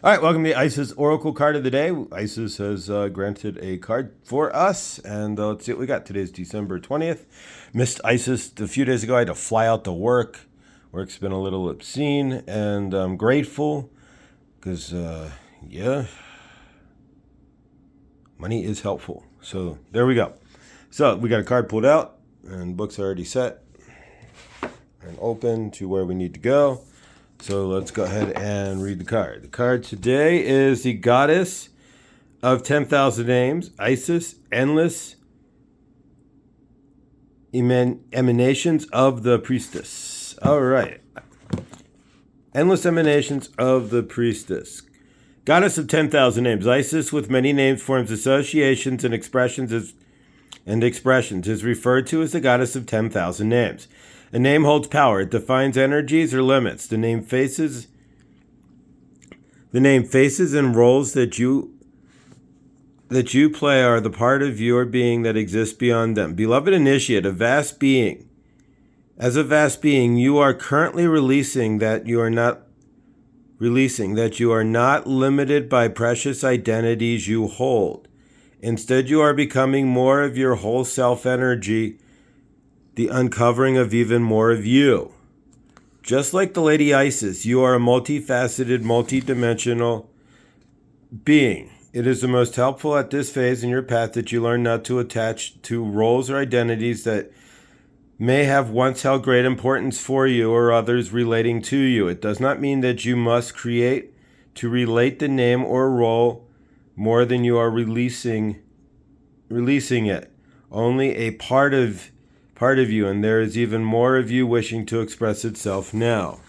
All right, welcome to Isis Oracle card of the day. Isis has granted a card for us, and let's see what we got. Today's December 20th. Missed Isis a few days ago. I had to fly out to work. Work's been a little obscene, and I'm grateful because, money is helpful. So there we go. So we got a card pulled out, and books are already set and open to where we need to go. So let's go ahead and read the card. The card today is the Goddess of 10,000 Names, Isis, Endless Emanations of the Priestess. All right. Endless Emanations of the Priestess. Goddess of 10,000 Names, Isis with many names forms associations and expressions is referred to as the Goddess of 10,000 Names. A name holds power. It defines energies or limits. The name faces and roles that you play are the part of your being that exists beyond them. Beloved initiate, a vast being. As a vast being, you are currently releasing that you are not limited by precious identities you hold. Instead, you are becoming more of your whole self energy, the uncovering of even more of you. Just like the Lady Isis, you are a multifaceted, multidimensional being. It is the most helpful at this phase in your path that you learn not to attach to roles or identities that may have once held great importance for you or others relating to you. It does not mean that you must create to relate the name or role more than you are releasing it. Only a part of you, and there is even more of you wishing to express itself now.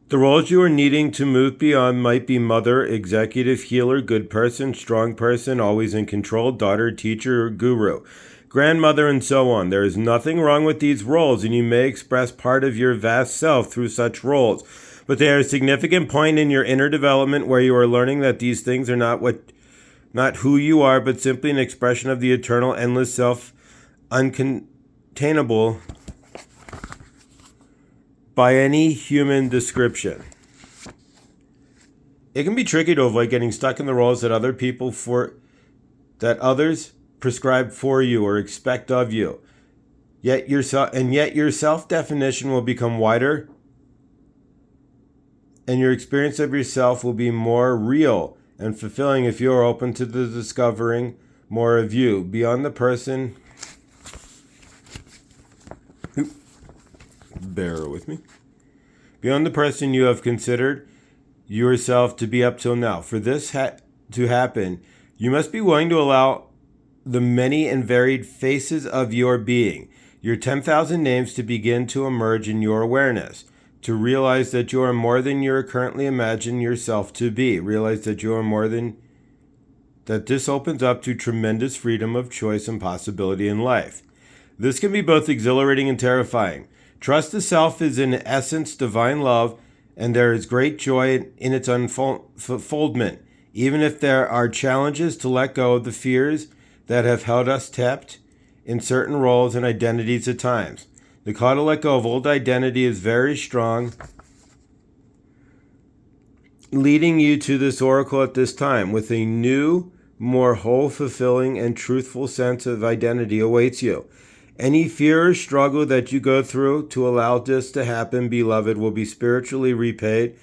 The roles you are needing to move beyond might be mother, executive, healer, good person, strong person, always in control, daughter, teacher, or guru, grandmother, and so on. There is nothing wrong with these roles, and you may express part of your vast self through such roles. But there is a significant point in your inner development where you are learning that these things are not who you are, but simply an expression of the eternal, endless self, uncontainable by any human description. It can be tricky to avoid getting stuck in the roles that others prescribe for you or expect of you. Yet your self-definition will become wider, and your experience of yourself will be more real and fulfilling if you are open to the discovering more of you beyond the person. Bear with me. Beyond the person you have considered yourself to be up till now. For this to happen, you must be willing to allow the many and varied faces of your being, your 10,000 names, to begin to emerge in your awareness. To realize that you are more than you currently imagine yourself to be. Realize that you are more than that. This opens up to tremendous freedom of choice and possibility in life. This can be both exhilarating and terrifying. Trust the self is in essence divine love, and there is great joy in its unfoldment, even if there are challenges to let go of the fears that have held us trapped in certain roles and identities at times. The call to let go of old identity is very strong, leading you to this oracle at this time with a new, more whole, fulfilling, and truthful sense of identity awaits you. Any fear or struggle that you go through to allow this to happen, beloved, will be spiritually repaid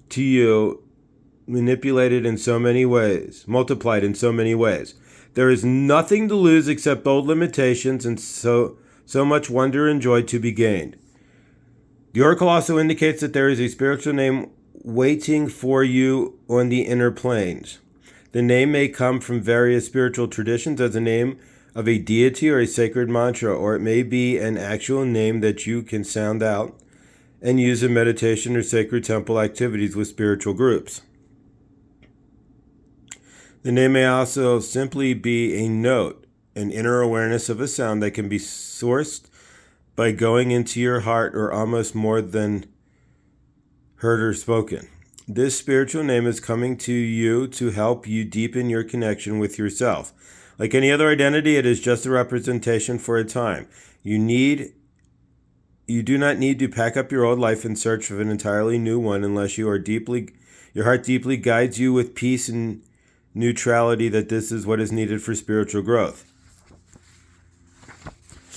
to you, multiplied in so many ways. There is nothing to lose except old limitations, and so much wonder and joy to be gained. The oracle also indicates that there is a spiritual name waiting for you on the inner planes. The name may come from various spiritual traditions as a name of a deity or a sacred mantra, or it may be an actual name that you can sound out and use in meditation or sacred temple activities with spiritual groups. The name may also simply be a note, an inner awareness of a sound that can be sourced by going into your heart, or almost more than heard or spoken. This spiritual name is coming to you to help you deepen your connection with yourself. Like any other identity, it is just a representation for a time. You need You do not need to pack up your old life in search of an entirely new one unless your heart deeply guides you with peace and neutrality that this is what is needed for spiritual growth.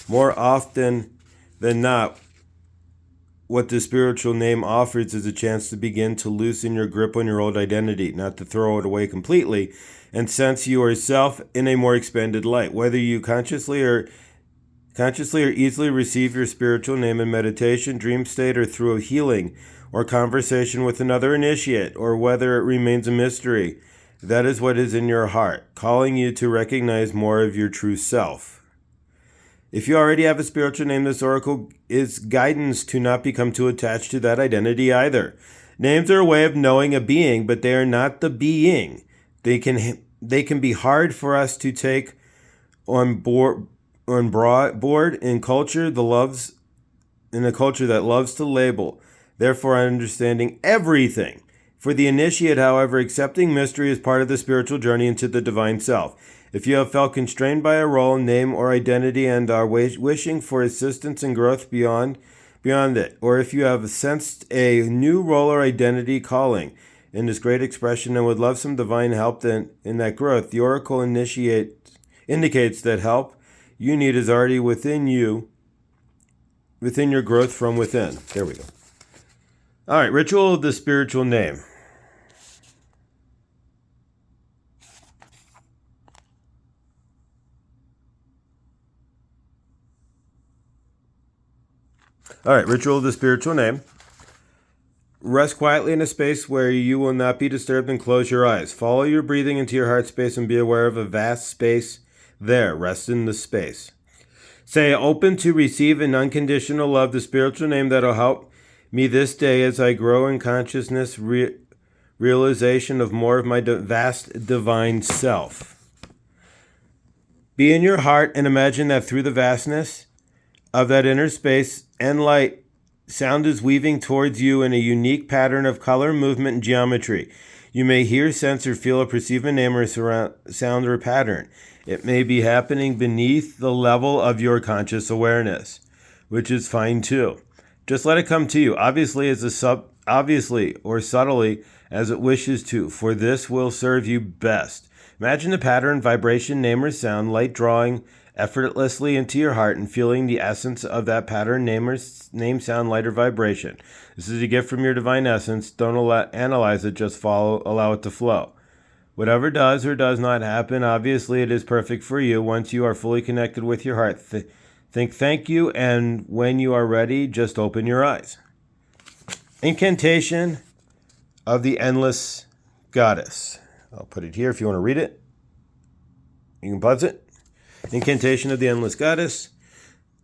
More often than not, what the spiritual name offers is a chance to begin to loosen your grip on your old identity, not to throw it away completely, and sense yourself in a more expanded light. Whether you consciously or easily receive your spiritual name in meditation, dream state, or through a healing or conversation with another initiate, or whether it remains a mystery, that is what is in your heart, calling you to recognize more of your true self. If you already have a spiritual name, this oracle is guidance to not become too attached to that identity either. Names are a way of knowing a being, but they are not the being. They can be hard for us to take on board in culture in a culture that loves to label, therefore understanding everything. For the initiate, however, accepting mystery is part of the spiritual journey into the divine self. If you have felt constrained by a role, name, or identity and are wishing for assistance and growth beyond it, or if you have sensed a new role or identity calling in this great expression and would love some divine help in that growth, the oracle indicates that help you need is already within you, within your growth from within. There we go. All right, ritual of the spiritual name. All right, ritual of the spiritual name. Rest quietly in a space where you will not be disturbed and close your eyes. Follow your breathing into your heart space and be aware of a vast space there. Rest in the space. Say, open to receive in unconditional love the spiritual name that will help me this day as I grow in consciousness, realization of more of my vast divine self. Be in your heart and imagine that through the vastness of that inner space and light, sound is weaving towards you in a unique pattern of color, movement, and geometry. You may hear, sense, or feel or perceive a name or sound or pattern. It may be happening beneath the level of your conscious awareness, which is fine too. Just let it come to you, obviously or subtly as it wishes to, for this will serve you best. Imagine the pattern, vibration, name, or sound, light drawing effortlessly into your heart and feeling the essence of that pattern, name, sound, light, or vibration. This is a gift from your divine essence. Don't analyze it, just allow it to flow. Whatever does or does not happen, obviously it is perfect for you. Once you are fully connected with your heart, think thank you, and when you are ready, just open your eyes. Incantation of the Endless Goddess. I'll put it here if you want to read it. You can pause it. Incantation of the Endless Goddess.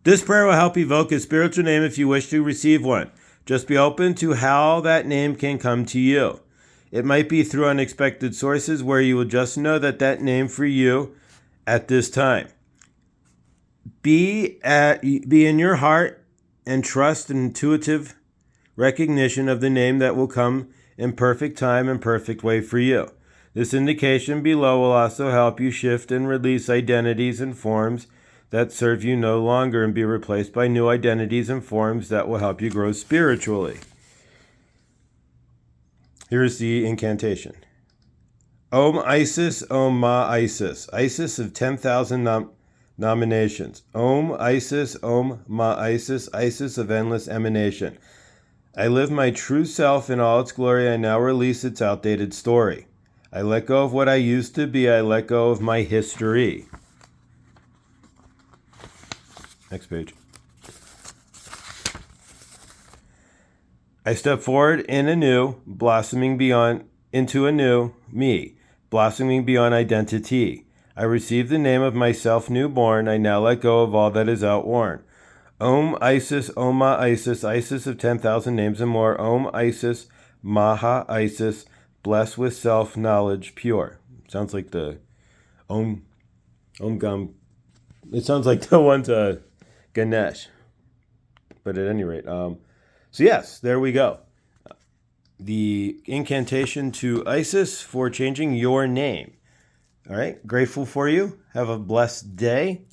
This prayer will help evoke a spiritual name if you wish to receive one. Just be open to how that name can come to you. It might be through unexpected sources where you will just know that name for you at this time. Be in your heart and trust intuitive recognition of the name that will come in perfect time and perfect way for you. This indication below will also help you shift and release identities and forms that serve you no longer and be replaced by new identities and forms that will help you grow spiritually. Here's the incantation. Om Isis, Om Ma Isis, Isis of 10,000 nominations. Om Isis, Om Ma Isis, Isis of endless emanation. I live my true self in all its glory. I now release its outdated story. I let go of what I used to be. I let go of my history. Next page. I step forward in a new, blossoming into a new me, blossoming beyond identity. I receive the name of myself newborn. I now let go of all that is outworn. Om Isis, Om Ma Isis, Isis of 10,000 names and more. Om Isis, Maha Isis, blessed with self-knowledge pure. Sounds like the Om Gam. It sounds like the one to Ganesh. But at any rate, so yes, there we go. The incantation to Isis for changing your name. All right, grateful for you. Have a blessed day.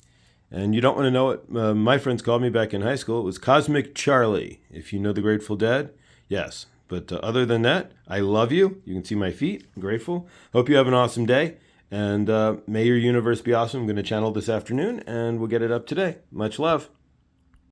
And you don't want to know what my friends called me back in high school. It was Cosmic Charlie. If you know the Grateful Dead, yes. But other than that, I love you. You can see my feet. I'm grateful. Hope you have an awesome day. And may your universe be awesome. I'm going to channel this afternoon, and we'll get it up today. Much love.